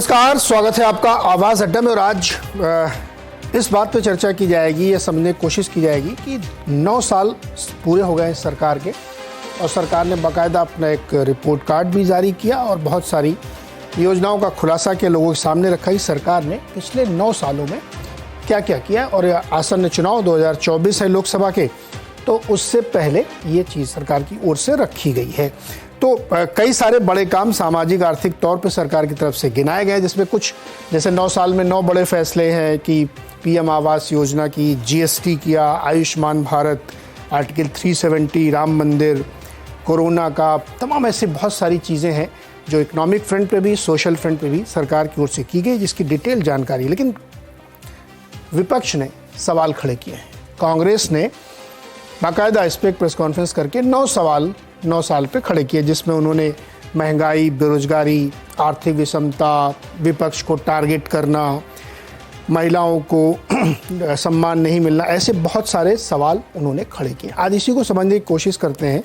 नमस्कार, स्वागत है आपका आवाज अड्डा में। और आज इस बात पे चर्चा की जाएगी, ये समझने की कोशिश की जाएगी कि 9 साल पूरे हो गए सरकार के और सरकार ने बाकायदा अपना एक रिपोर्ट कार्ड भी जारी किया और बहुत सारी योजनाओं का खुलासा किया, लोगों के सामने रखा कि सरकार ने पिछले 9 सालों में क्या क्या किया। और आसन्न चुनाव 2024 है लोकसभा के, तो उससे पहले ये चीज़ सरकार की ओर से रखी गई है। तो कई सारे बड़े काम सामाजिक आर्थिक तौर पे सरकार की तरफ से गिनाए गए, जिसमें कुछ जैसे 9 साल में 9 बड़े फैसले हैं कि पीएम आवास योजना की, जीएसटी किया, आयुष्मान भारत, आर्टिकल 370, राम मंदिर, कोरोना का, तमाम ऐसे बहुत सारी चीज़ें हैं जो इकोनॉमिक फ्रंट पे भी, सोशल फ्रंट पे भी सरकार की ओर से की गई, जिसकी डिटेल जानकारी। लेकिन विपक्ष ने सवाल खड़े किए हैं। कांग्रेस ने बाकायदा इस पर एक प्रेस कॉन्फ्रेंस करके 9 सवाल 9 साल पे खड़े किए, जिसमें उन्होंने महंगाई, बेरोजगारी, आर्थिक विषमता, विपक्ष को टारगेट करना, महिलाओं को सम्मान नहीं मिलना, ऐसे बहुत सारे सवाल उन्होंने खड़े किए। आज इसी को समझने की कोशिश करते हैं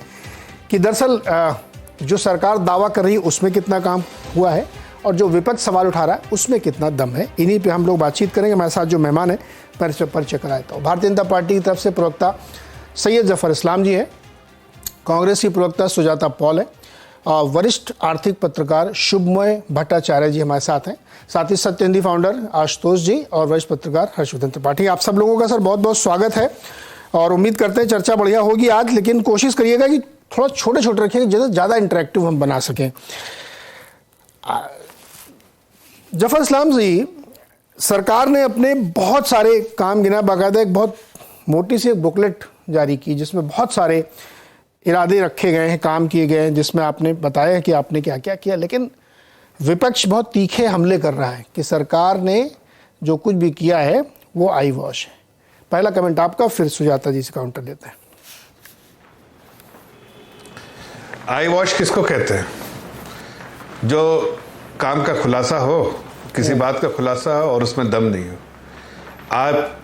कि दरअसल जो सरकार दावा कर रही है उसमें कितना काम हुआ है और जो विपक्ष सवाल उठा रहा है उसमें कितना दम है। इन्हीं पे हम लोग बातचीत करेंगे। हमारे साथ जो मेहमान है परिचय कराता हूँ। भारतीय जनता पार्टी की तरफ से प्रवक्ता सैयद जफर इस्लाम जी हैं, कांग्रेस की प्रवक्ता सुजाता पॉल है, वरिष्ठ आर्थिक पत्रकार शुभमय भट्टाचार्य जी हमारे साथ हैं, साथ ही सत्य हिंदी फाउंडर आशुतोष जी और वरिष्ठ पत्रकार हर्षवर्धन त्रिपाठी। आप सब लोगों का सर बहुत बहुत स्वागत है और उम्मीद करते हैं चर्चा बढ़िया होगी आज। लेकिन कोशिश करिएगा कि थोड़ा छोटे छोटे रखिएगा, जितना ज़्यादा इंटरेक्टिव हम बना सकें। जफर इस्लाम जी, सरकार ने अपने बहुत सारे काम गिना, बाकायदा एक बहुत मोटी सी एक बुकलेट जारी की जिसमें बहुत सारे इरादे रखे गए हैं, काम किए गए हैं, जिसमें आपने बताया कि आपने क्या क्या किया। लेकिन विपक्ष बहुत तीखे हमले कर रहा है कि सरकार ने जो कुछ भी किया है वो आई वॉश है। पहला कमेंट आपका, फिर सुजाता जी से काउंटर देते हैं। आई वॉश किसको कहते हैं? जो काम का खुलासा हो, किसी बात का खुलासा हो और उसमें दम नहीं हो। आप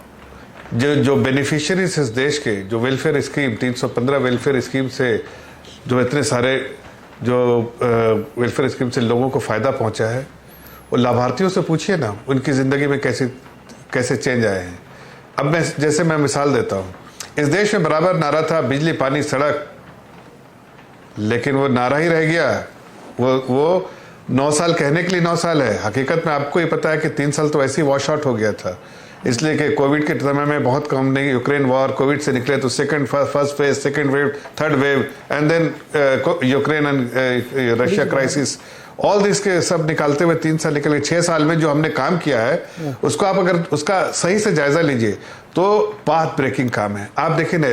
जो बेनिफिशियरीज इस देश के, जो वेलफेयर स्कीम 315 वेलफेयर स्कीम से जो इतने सारे जो वेलफेयर स्कीम से लोगों को फ़ायदा पहुंचा है, वो लाभार्थियों से पूछिए ना, उनकी ज़िंदगी में कैसे चेंज आए हैं। अब मैं मिसाल देता हूँ। इस देश में बराबर नारा था बिजली, पानी, सड़क, लेकिन वो नारा ही रह गया। वो 9 साल कहने के लिए 9 साल है, हकीकत में आपको ये पता है कि 3 साल तो ऐसे ही वॉश आउट हो गया था, इसलिए कि कोविड के समय में बहुत कम नहीं, यूक्रेन वॉर, कोविड से निकले तो first phase, second wave, third wave, and then Ukraine and Russia crisis, all this के सब निकालते हुए 3 साल निकल गए। 6 साल में जो हमने काम किया है उसको आप अगर उसका सही से जायजा लीजिए तो पाथ ब्रेकिंग काम है। आप देखिए ना,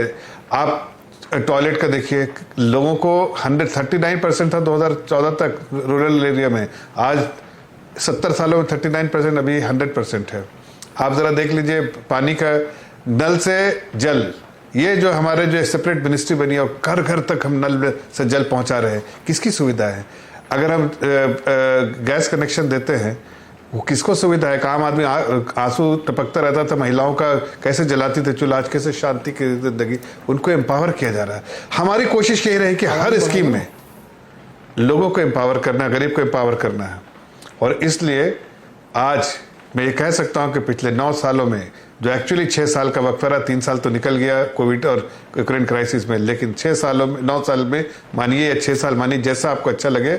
आप टॉयलेट का देखिए, लोगों को 139% था 2014 तक रूरल एरिया में, आज 70 सालों में 39%, अभी 100% है। आप जरा देख लीजिए पानी का, नल से जल, ये जो हमारे जो सेपरेट मिनिस्ट्री बनी है और घर घर तक हम नल से जल पहुंचा रहे हैं, किसकी सुविधा है? अगर हम गैस कनेक्शन देते हैं, वो किसको सुविधा है? आम आदमी आंसू टपकता रहता था, महिलाओं का कैसे जलाती थी चूल्हा, आज कैसे शांति की जिंदगी, उनको एम्पावर किया जा रहा है। हमारी कोशिश यही रही कि हर स्कीम में लोगों को एम्पावर करना, गरीब को एम्पावर करना है। और इसलिए आज मैं ये कह सकता हूं कि पिछले 9 सालों में, जो एक्चुअली 6 साल का वक्त रहा, 3 साल तो निकल गया कोविड और यूक्रेन क्राइसिस में, लेकिन 6 सालों में, 9 साल में मानिए या 6 साल मानिए, जैसा आपको अच्छा लगे,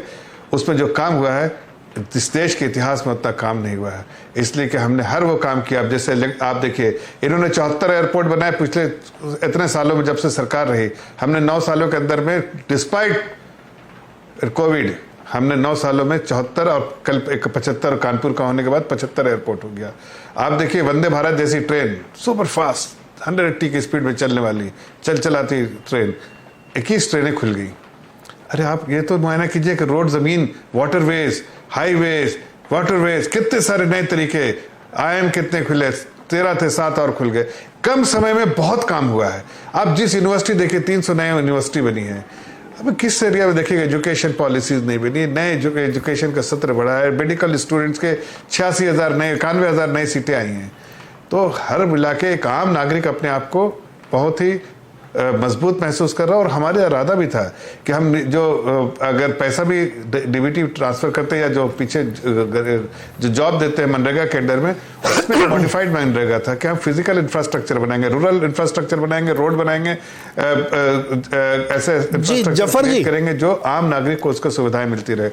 उसमें जो काम हुआ है इस देश के इतिहास में उतना काम नहीं हुआ है। इसलिए कि हमने हर वो काम किया। अब जैसे आप देखिए, इन्होंने 74 एयरपोर्ट बनाए पिछले इतने सालों में, जब से सरकार रही। हमने 9 सालों के अंदर में, डिस्पाइट कोविड, हमने 9 सालों में 74 और कल एक 75, कानपुर का होने के बाद 75 एयरपोर्ट हो गया। आप देखिए वंदे भारत जैसी ट्रेन, सुपर फास्ट 180 की स्पीड में चलने वाली चलाती ट्रेन, 21 ट्रेनें खुल गई। अरे आप ये तो मुआयना कीजिए कि रोड, जमीन, वाटरवेज, हाईवेज, वाटरवेज, कितने सारे नए तरीके, आईएम कितने खुले, 13 थे, 7 और खुल गए। कम समय में बहुत काम हुआ है। आप जिस यूनिवर्सिटी देखिए, 300 नए यूनिवर्सिटी बनी है। अब किस एरिया में देखिएगा, एजुकेशन पॉलिसीज नहीं बनी, नए एजुकेशन का सत्र बढ़ा है, मेडिकल स्टूडेंट्स के 86,000 नए, 91,000 नई सीटें आई हैं। तो हर मिला के एक आम नागरिक अपने आप को बहुत ही मजबूत महसूस कर रहा हूं। और हमारा इरादा भी था कि हम जो अगर पैसा भी डीबीटी ट्रांसफर करते हैं या जो पीछे जो जॉब देते हैं मनरेगा के अंडर में, उसमें मॉडिफाइड मनरेगा था कि हम फिजिकल इंफ्रास्ट्रक्चर बनाएंगे, रूरल इंफ्रास्ट्रक्चर बनाएंगे, रोड बनाएंगे, ऐसे इंफ्रास्ट्रक्चर करेंगे जो आम नागरिक को उसको सुविधाएं मिलती रहे।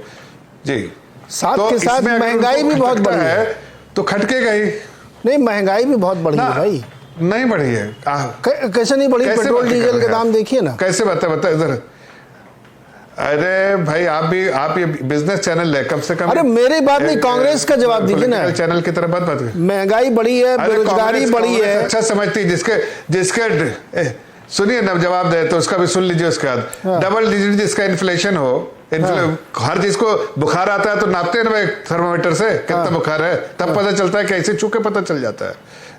जी, साथ के साथ महंगाई भी बहुत बढ़ी है, तो खटकेगा ही नहीं। महंगाई भी बहुत बढ़ी है भाई। नहीं बढ़ी है, कैसे नहीं बढ़ी? पेट्रोल डीजल के दाम देखिए ना। कैसे बता इधर। अरे भाई आप ये बिजनेस चैनल है, कम से कम। अरे मेरी बात नहीं, कांग्रेस का जवाब दीजिए ना। चैनल की तरफ बात। महंगाई बढ़ी है, बेरोजगारी बढ़ी है। अच्छा समझती है जिसके सुनिए ना, जवाब दे तो उसका भी सुन लीजिए। उसके बाद डबल डिजिट जिसका इन्फ्लेशन हो, हर चीज को बुखार आता है तो नापते हैं ना भाई थर्मामीटर से कितना बुखार है, तब पता चलता है कि ऐसे छू के पता चल जाता है,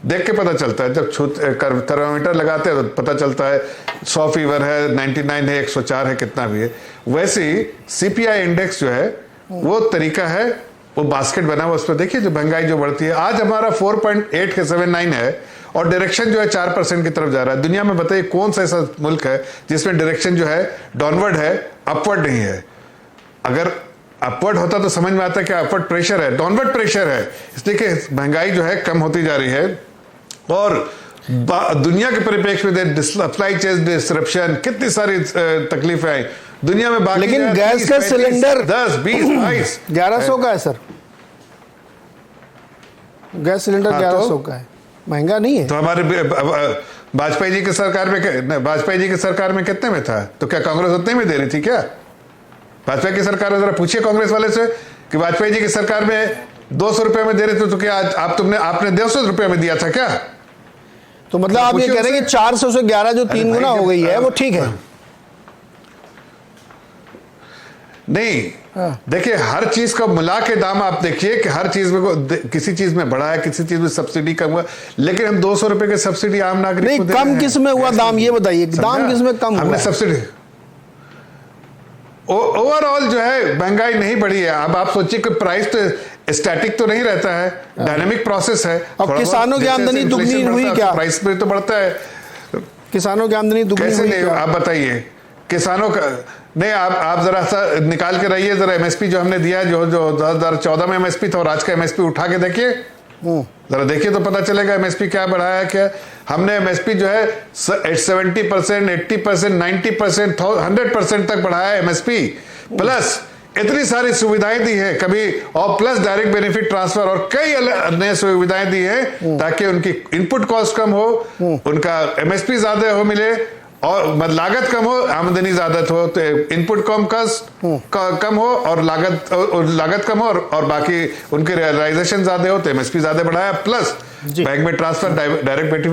देख के पता चलता है। जब थर्मामीटर लगाते हैं तो पता चलता है 100 फीवर है, 99 है, 104 है, कितना भी है। वैसे ही सीपीआई इंडेक्स जो है वो तरीका है, वो बास्केट बना हुआ, उस पर देखिए जो महंगाई जो बढ़ती है। आज हमारा 4.8 के 79 है और डायरेक्शन जो है 4% की तरफ जा रहा है। दुनिया में बताइए कौन सा ऐसा मुल्क है जिसमें डायरेक्शन जो है डाउनवर्ड है, अपवर्ड नहीं है। अगर अपवर्ड होता तो समझ में आता कि अपवर्ड प्रेशर है, डाउनवर्ड प्रेशर है, इसलिए कि महंगाई जो है कम होती जा रही है। और दुनिया के परिप्रेक्ष्य में सप्लाई चेन डिसरप्शन, कितनी सारी तकलीफें आई दुनिया में। बाकी लेकिन गैस का सिलेंडर 10, 20, 22 1100 का है सर। गैस सिलेंडर 1100 का है, महंगा नहीं है। तो हमारे वाजपेयी जी की सरकार में कितने में था? तो क्या कांग्रेस उतने में दे रही थी क्या? वाजपेयी की सरकार में जरा पूछिए कांग्रेस वाले से कि वाजपेयी जी की सरकार में 200 रुपए में दे रहे थे, तो क्या आपने 150 रुपए में दिया था क्या? तो मतलब आप ये कह रहे हैं कि 400 से 11 जो 3 गुना हो गई है वो ठीक है? नहीं, देखिए हर चीज का मिला के दाम आप देखिए कि हर चीज में किसी चीज में बढ़ा है, किसी चीज में सब्सिडी कम हुआ, लेकिन हम 200 रुपए की सब्सिडी आम नागरिक नहीं, कम किस में हुआ दाम ये बताइए, दाम किस में कम हुआ? हमने सब्सिडी ओवरऑल जो है महंगाई नहीं बढ़ी है। अब आप सोचिए कि प्राइस तो स्टैटिक तो नहीं रहता है, डायनामिक प्रोसेस है। अब किसानों की आमदनी दुगनी हुई क्या? प्राइस में तो बढ़ता है। किसानों की आमदनी दुगनी कैसे हुई नहीं? क्या? आप बताइए किसानों का नहीं, आप जरा सा निकाल के रहिए जरा एमएसपी जो हमने दिया है, जो 2014 में एमएसपी था और आज का एमएसपी उठा के देखिए, जरा देखिए तो पता चलेगा एमएसपी क्या बढ़ाया है। क्या हमने एमएसपी जो है 70%, 80%, 90%, 100% तक बढ़ाया है एमएसपी, प्लस इतनी सारी सुविधाएं दी है कभी, और प्लस डायरेक्ट बेनिफिट ट्रांसफर और कई नए सुविधाएं दी है ताकि उनकी इनपुट कॉस्ट कम हो, उनका एमएसपी ज्यादा हो मिले और लागत कम हो, आमदनी ज्यादा हो, तो इनपुट कम हो और लागत कम हो और बाकी उनके रियलाइजेशन ज्यादा हो, तो एमएसपी ज्यादा बढ़ाया, प्लस बैंक में ट्रांसफर, डायरेक्ट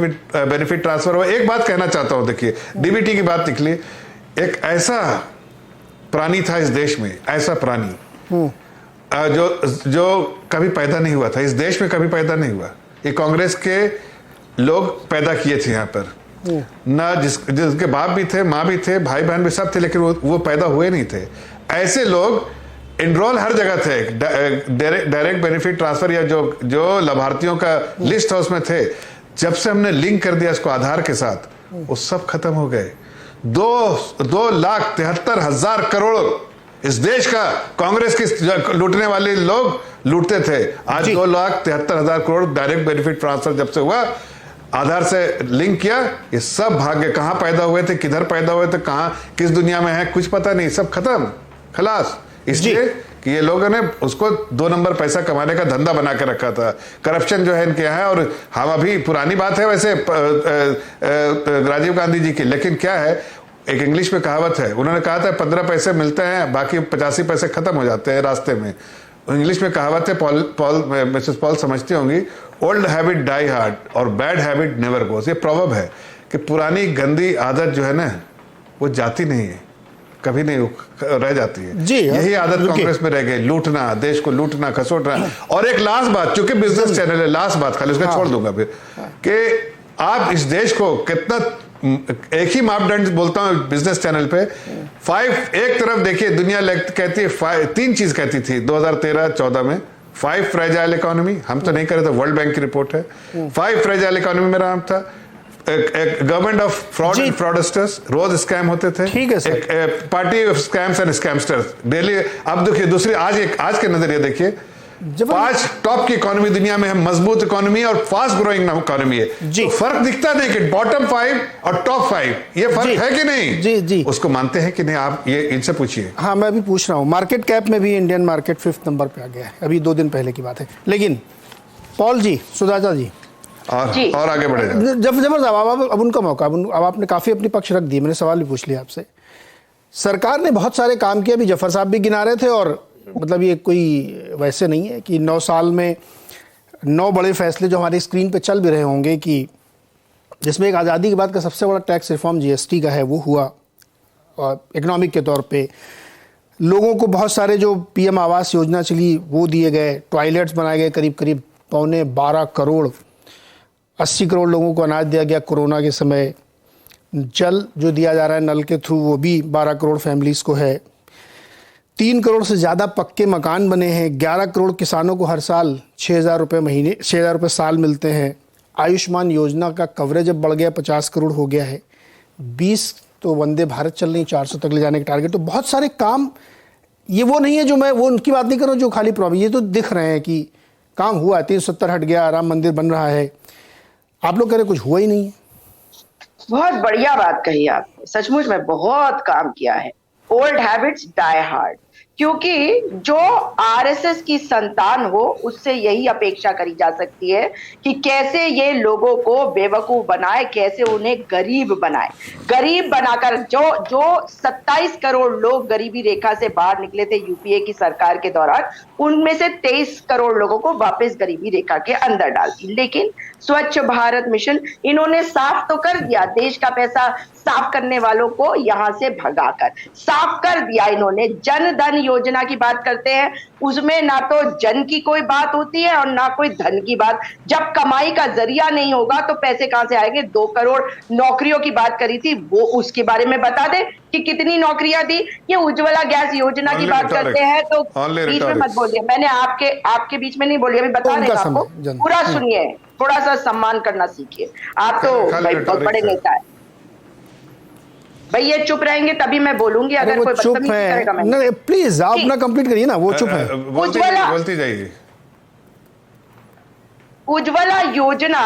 बेनिफिट ट्रांसफर हो। एक बात कहना चाहता हूं, देखिए डीबीटी की बात निकली, एक ऐसा प्राणी था इस देश में, ऐसा प्राणी जो कभी पैदा नहीं हुआ था इस देश में, कभी पैदा नहीं हुआ। ये कांग्रेस के लोग पैदा किए थे यहाँ पर ना, जिसके बाप भी थे, माँ भी थे, भाई बहन भी सब थे, लेकिन वो पैदा हुए नहीं थे। ऐसे लोग इनरोल हर जगह थे, डायरेक्ट बेनिफिट ट्रांसफर या जो लाभार्थियों का लिस्ट है उसमें थे। जब से हमने लिंक कर दिया इसको आधार के साथ, वो सब खत्म हो गए। 2,73,000 करोड़ इस देश का कांग्रेस की लूटने वाले लोग लूटते थे। आज 2,73,000 करोड़ डायरेक्ट बेनिफिट ट्रांसफर जब से हुआ, आधार से लिंक किया, ये सब भाग्य कहां पैदा हुए थे, किधर पैदा हुए थे, कहां किस दुनिया में है, कुछ पता नहीं, सब खत्म, खलास। इसलिए कि ये लोगों ने उसको 2 नंबर पैसा कमाने का धंधा बना के रखा था। करप्शन जो है इनके यहाँ है, और हम अभी पुरानी बात है वैसे राजीव गांधी जी की, लेकिन क्या है, एक इंग्लिश में कहावत है, उन्होंने कहा था 15 पैसे मिलते हैं, बाकी 85 पैसे खत्म हो जाते हैं रास्ते में। इंग्लिश में कहावत है, मिसेस पॉल समझती होंगी, ओल्ड हैबिट डाई हार्ड और बैड हैबिट नेवर गोस। ये प्रॉवर्ब है कि पुरानी गंदी आदत जो है ना, वो जाती नहीं है, कभी नहीं रह जाती है। यही आदत कांग्रेस में रह गई, लूटना, देश को लूटना, खसोटना। और एक लास्ट बात, चूंकि बिजनेस चैनल है, लास्ट बात खाली उसका छोड़ दूंगा फिर, कि आप इस देश को कितना, एक ही मापदंड बोलता हूं बिजनेस चैनल पे, 5 एक तरफ देखिए दुनिया कहती है 3 चीज कहती थी 2013-14 में, 5 फ्रेजाइल इकोनॉमी, हम तो नहीं करे थे, वर्ल्ड बैंक की रिपोर्ट है। 5 फ्रेजाइल इकोनॉमी मेरा नाम था, एक government of fraud and fraudsters, रोज स्कैम होते थे। ठीक है सर। एक party of scams and scamsters daily. अब देखिए दूसरी, आज के नजरिए देखिए, 5 टॉप की इकोनॉमी दुनिया में है, मजबूत इकोनॉमी और फास्ट ग्रोइंग इकोनॉमी है। तो फर्क दिखता नहीं कि बॉटम 5 और टॉप 5 ये फर्क है कि नहीं? जी जी, उसको मानते हैं कि नहीं? आप ये इनसे पूछिए। हाँ, मैं भी पूछ रहा हूँ। मार्केट कैप में भी इंडियन मार्केट 5th नंबर पे आ गया है, अभी 2 दिन पहले की बात है। लेकिन पॉल जी, सुजाता जी, और आगे बढ़े जबरदस्त। अब उनका मौका, अब आपने काफी अपनी पक्ष रख दी, मैंने सवाल भी पूछ लिया आपसे। सरकार ने बहुत सारे काम किए, अभी जफर साहब भी गिना रहे थे, और मतलब ये कोई वैसे नहीं है कि 9 साल में 9 बड़े फैसले जो हमारी स्क्रीन पे चल भी रहे होंगे, कि जिसमें एक आज़ादी के बाद का सबसे बड़ा टैक्स रिफॉर्म जीएसटी का है वो हुआ, और इकोनॉमिक के तौर पे लोगों को बहुत सारे जो पीएम आवास योजना चली वो दिए गए, टॉयलेट्स बनाए गए, करीब करीब 12.25 करोड़, 80 करोड़ लोगों को अनाज दिया गया कोरोना के समय। जल जो दिया जा रहा है नल के थ्रू वो भी 12 करोड़ फैमिलीज़ को है। 3 करोड़ से ज़्यादा पक्के मकान बने हैं। 11 करोड़ किसानों को हर साल 6,000 रुपये महीने, 6,000 रुपये साल मिलते हैं। आयुष्मान योजना का कवरेज अब बढ़ गया, 50 करोड़ हो गया है। 20 तो वंदे भारत चल रही, 400 तक ले जाने के टारगेट। तो बहुत सारे काम, ये वो नहीं है जो मैं वो उनकी बात नहीं कर रहा हूँ जो खाली प्रॉब्लम, ये तो दिख रहे हैं कि काम हुआ। 370 हट गया, राम मंदिर बन रहा है। आप लोग कह रहे कुछ हुआ ही नहीं है। बहुत बढ़िया बात कही आपने, सचमुच में बहुत काम किया है। ओल्ड हैबिट्स डाई हार्ड, क्योंकि जो आरएसएस की संतान हो उससे यही अपेक्षा करी जा सकती है कि कैसे ये लोगों को बेवकूफ बनाए, कैसे उन्हें गरीब बनाए। गरीब बनाकर जो 27 करोड़ लोग गरीबी रेखा से बाहर निकले थे यूपीए की सरकार के दौरान, उनमें से 23 करोड़ लोगों को वापस गरीबी रेखा के अंदर डाल दी। लेकिन स्वच्छ भारत मिशन इन्होंने साफ तो कर दिया, देश का पैसा साफ करने वालों को यहां से भगाकर साफ कर दिया इन्होंने। जन धन योजना की बात करते हैं, उसमें ना तो जन की कोई बात होती है और ना कोई धन की बात। जब कमाई का जरिया नहीं होगा तो पैसे कहां से आएंगे? 2 करोड़ नौकरियों की बात करी थी, वो उसके बारे में बता दे कि कितनी नौकरियां दी। ये उज्ज्वला गैस योजना की बात करते हैं तो बीच में मत बोलिए, मैंने आपके बीच में नहीं बोली, अभी बता रहे आपको, पूरा सुनिए, थोड़ा सा सम्मान करना सीखिए। आप तो बहुत बड़े नेता है भाई, ये चुप रहेंगे तभी मैं बोलूंगी। अगर कोई बदतमीजी करेगा मैं नहीं, प्लीज आप अपना कंप्लीट करिए ना, वो चुप है। बोलती जाइए। उज्ज्वला योजना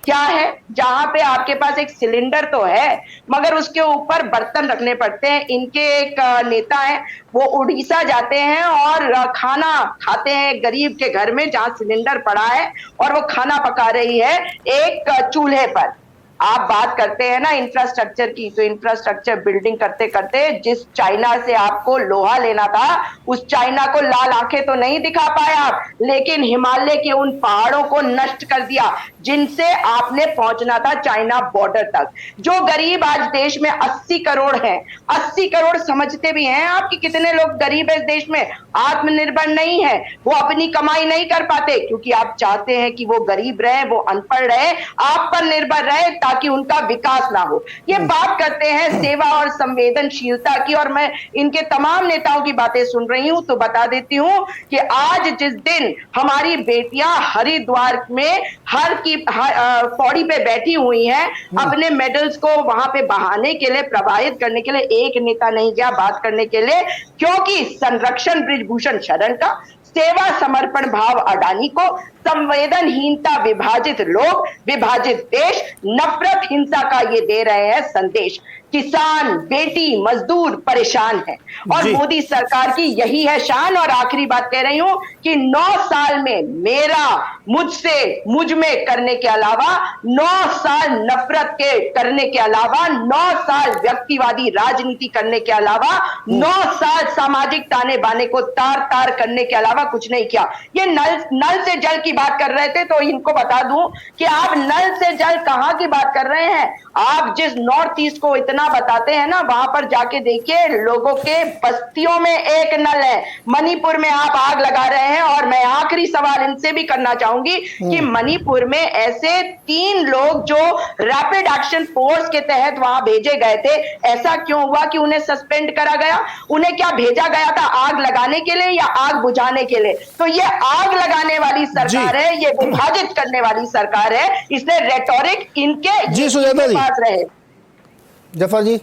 क्या है? जहां पे आपके पास एक सिलेंडर तो है मगर उसके ऊपर बर्तन रखने पड़ते हैं। इनके एक नेता है, वो उड़ीसा जाते हैं और खाना खाते हैं गरीब के घर में जहां सिलेंडर पड़ा है, और वो खाना पका रही है एक चूल्हे पर। आप बात करते हैं ना इंफ्रास्ट्रक्चर की, तो इंफ्रास्ट्रक्चर बिल्डिंग करते करते जिस चाइना से आपको लोहा लेना था उस चाइना को लाल आंखें तो नहीं दिखा पाए आप, लेकिन हिमालय के उन पहाड़ों को नष्ट कर दिया जिनसे आपने पहुंचना था चाइना बॉर्डर तक। जो गरीब आज देश में 80 करोड़ हैं, 80 करोड़ समझते भी हैं आप कि कितने लोग गरीब है इस देश में, आत्मनिर्भर नहीं है, वो अपनी कमाई नहीं कर पाते क्योंकि आप चाहते हैं कि वो गरीब रहे, वो अनपढ़ रहे, आप पर निर्भर रहे ताकि उनका विकास ना हो। ये बात करते हैं सेवा और संवेदनशीलता की, और मैं इनके तमाम नेताओं की बातें सुन रही हूं तो बता देती हूं कि आज जिस दिन हमारी बेटियां हरिद्वार में हर की पौड़ी पे बैठी हुई हैं अपने मेडल्स को वहां पे बहाने के लिए, प्रवाहित करने के लिए, एक नेता नहीं गया बात करने के लिए, क्योंकि संरक्षण बृजभूषण शरण का, सेवा समर्पण भाव अडानी को, संवेदनहीनता विभाजित लोग, विभाजित देश, नफरत हिंसा का ये दे रहे हैं संदेश। किसान, बेटी, मजदूर परेशान है और मोदी सरकार की यही है शान। और आखिरी बात कह रही हूं कि 9 साल में मेरा, मुझसे, मुझ में करने के अलावा, 9 साल नफरत के करने के अलावा, 9 साल व्यक्तिवादी राजनीति करने के अलावा, 9 साल सामाजिक ताने बाने को तार तार करने के अलावा कुछ नहीं किया। ये नल से जल की बात कर रहे थे तो इनको बता दूं कि आप नल से जल कहां की बात कर रहे हैं। आप जिस नॉर्थ ईस्ट को इतना योजना बताते हैं ना, वहां पर जाके देखिए, लोगों के बस्तियों में एक नल है। मणिपुर में आप आग लगा रहे हैं। और मैं आखिरी सवाल इनसे भी करना चाहूंगी कि मणिपुर में ऐसे 3 लोग जो रैपिड एक्शन फोर्स के तहत वहां भेजे गए थे, ऐसा क्यों हुआ कि उन्हें सस्पेंड करा गया? उन्हें क्या भेजा गया था, आग लगाने के लिए या आग बुझाने के लिए? तो ये आग लगाने वाली सरकार है, ये विभाजित करने वाली सरकार है, इसलिए रेटोरिक इनके जी सुजाता जी, पास रहे। जफर जी।